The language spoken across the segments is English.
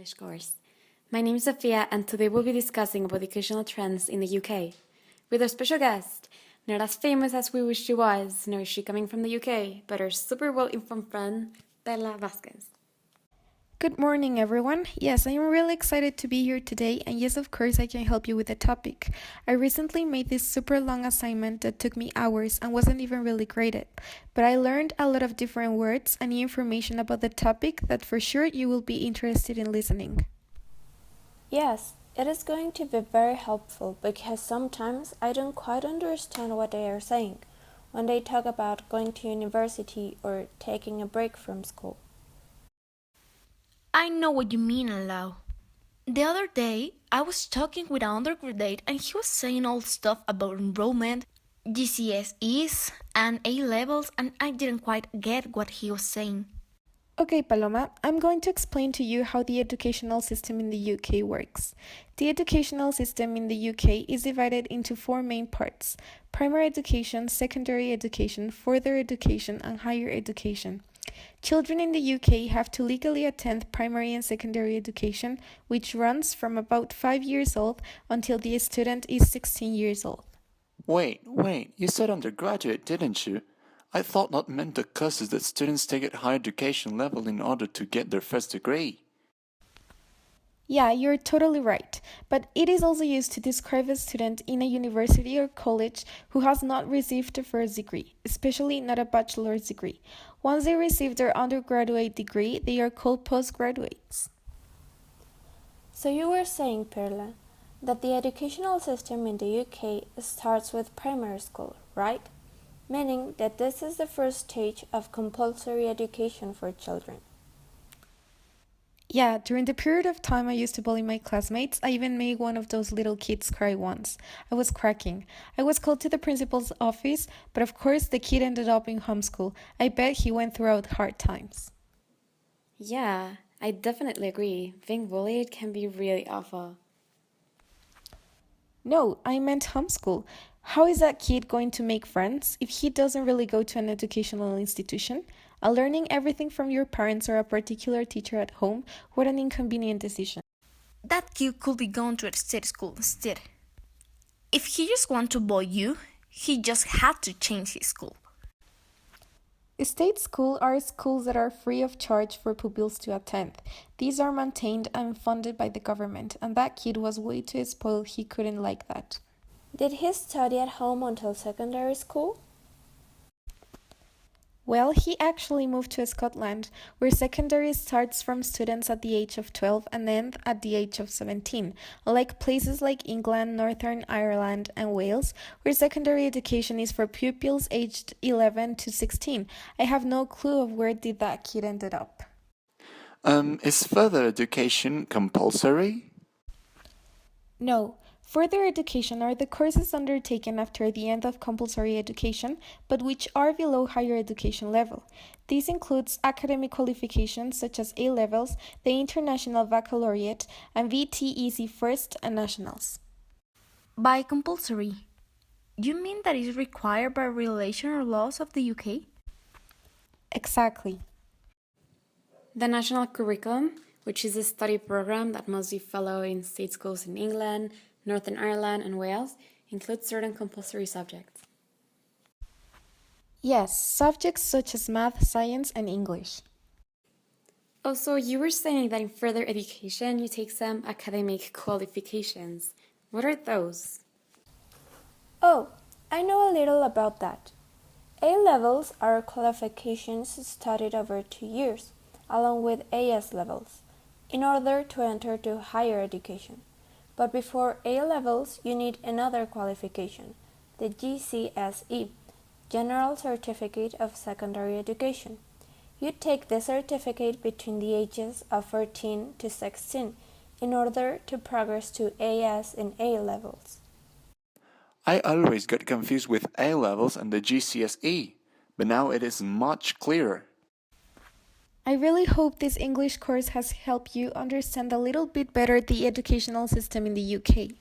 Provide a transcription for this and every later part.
English course. My name is Sophia, and today we'll be discussing about educational trends in the UK with our special guest, not as famous as we wish she was, nor is she coming from the UK, but our super well-informed friend, Bella Vasquez. Good morning, everyone. Yes, I am really excited to be here today, and yes, of course, I can help you with the topic. I recently made this super long assignment that took me hours and wasn't even really graded, but I learned a lot of different words and new information about the topic that for sure you will be interested in listening. Yes, it is going to be very helpful because sometimes I don't quite understand what they are saying when they talk about going to university or taking a break from school. I know what you mean, Lau. The other day, I was talking with an undergraduate and he was saying all stuff about enrollment, GCSEs, and A levels, and I didn't quite get what he was saying. Okay, Paloma, I'm going to explain to you how the educational system in the UK works. The educational system in the UK is divided into four main parts: primary education, secondary education, further education, and higher education. Children in the UK have to legally attend primary and secondary education, which runs from about 5 years old until the student is 16 years old. Wait, you said undergraduate, didn't you? I thought that meant the courses that students take at higher education level in order to get their first degree. Yeah, you're totally right, but it is also used to describe a student in a university or college who has not received a first degree, especially not a bachelor's degree. Once they receive their undergraduate degree, they are called postgraduates. So you were saying, Perla, that the educational system in the UK starts with primary school, right? Meaning that this is the first stage of compulsory education for children. Yeah, during the period of time I used to bully my classmates, I even made one of those little kids cry once. I was cracking. I was called to the principal's office, but of course the kid ended up in homeschool. I bet he went through hard times. Yeah, I definitely agree. Being bullied can be really awful. No, I meant homeschool. How is that kid going to make friends if he doesn't really go to an educational institution? Learning everything from your parents or a particular teacher at home, what an inconvenient decision. That kid could be going to a state school instead. If he just wanted to bully you, he just had to change his school. State schools are schools that are free of charge for pupils to attend. These are maintained and funded by the government, and that kid was way too spoiled he couldn't like that. Did he study at home until secondary school? Well, he actually moved to Scotland, where secondary starts from students at the age of 12 and ends at the age of 17, unlike places like England, Northern Ireland, and Wales, where secondary education is for pupils aged 11 to 16. I have no clue of where did that kid ended up. Is further education compulsory? No. Further education are the courses undertaken after the end of compulsory education, but which are below higher education level. This includes academic qualifications such as A levels, the International Baccalaureate, and VTEC First and Nationals. By compulsory, you mean that it's required by regulation or laws of the UK? Exactly. The national curriculum, which is a study program that mostly follow in state schools in England, Northern Ireland, and Wales, includes certain compulsory subjects. Yes, subjects such as math, science, and English. Also, you were saying that in further education you take some academic qualifications. What are those? Oh, I know a little about that. A levels are qualifications studied over 2 years, along with AS levels, in order to enter to higher education. But before A levels, you need another qualification, the GCSE, General Certificate of Secondary Education. You take this certificate between the ages of 14 to 16 in order to progress to AS and A levels. I always got confused with A levels and the GCSE, but now it is much clearer. I really hope this English course has helped you understand a little bit better the educational system in the UK.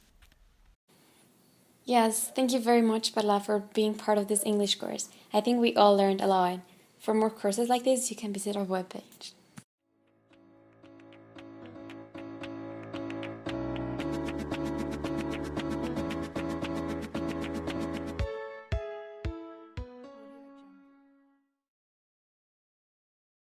Yes, thank you very much, Bella, for being part of this English course. I think we all learned a lot. For more courses like this, you can visit our webpage.